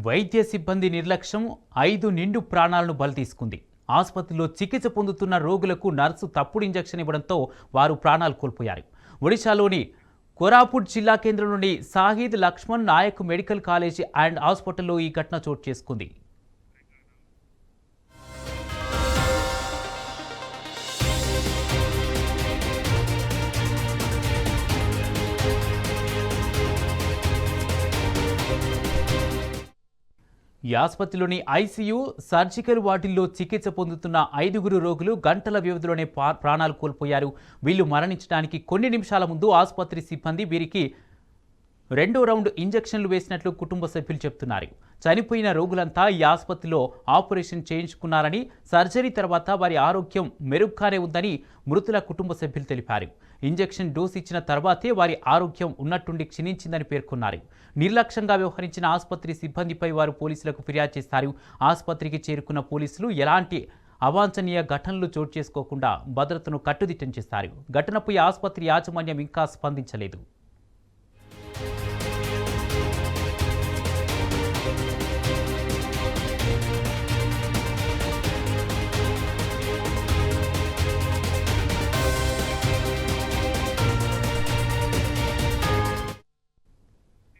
వైద్య సిబ్బంది నిర్లక్ష్యం 5 నిండు ప్రాణాలను బలితీసుకుంది. ఆసుపత్రిలో చికిత్స పొందుతున్న రోగులకు నర్సు తప్పుడు ఇంజెక్షన్ ఇవ్వడంతో వారు ప్రాణాలు కోల్పోయారు. ఒడిశాలోని కోరాపుట్ జిల్లా కేంద్రంలోని Saheed Laxman Nayak medical college and హాస్పిటల్లో ఈ ఘటన చోటు చేసుకుంది. ఈ ఆసుపత్రిలోని ఐసీయూ, సర్జికల్ వార్డుల్లో చికిత్స పొందుతున్న 5గురు రోగులు గంటల వ్యవధిలోనే ప్రాణాలు కోల్పోయారు. వీళ్లు మరణించడానికి కొన్ని నిమిషాల ముందు ఆసుపత్రి సిబ్బంది వీరికి 2వ రౌండ్ ఇంజెక్షన్లు వేసినట్లు కుటుంబ సభ్యులు చెబుతున్నారు. చనిపోయిన రోగులంతా ఈ ఆసుపత్రిలో ఆపరేషన్ చేయించుకున్నారని, సర్జరీ తర్వాత వారి ఆరోగ్యం మెరుగ్గానే ఉందని మృతుల కుటుంబ సభ్యులు తెలిపారు. ఇంజెక్షన్ డోస్ ఇచ్చిన తర్వాతే వారి ఆరోగ్యం ఉన్నట్టుండి క్షీణించిందని పేర్కొన్నారు. నిర్లక్ష్యంగా వ్యవహరించిన ఆసుపత్రి సిబ్బందిపై వారు పోలీసులకు ఫిర్యాదు చేశారు. ఆసుపత్రికి చేరుకున్న పోలీసులు ఎలాంటి అవాంఛనీయ ఘటనలు చోటు చేసుకోకుండా భద్రతను కట్టుదిట్టం చేశారు. ఘటనపై ఆసుపత్రి యాజమాన్యం ఇంకా స్పందించలేదు.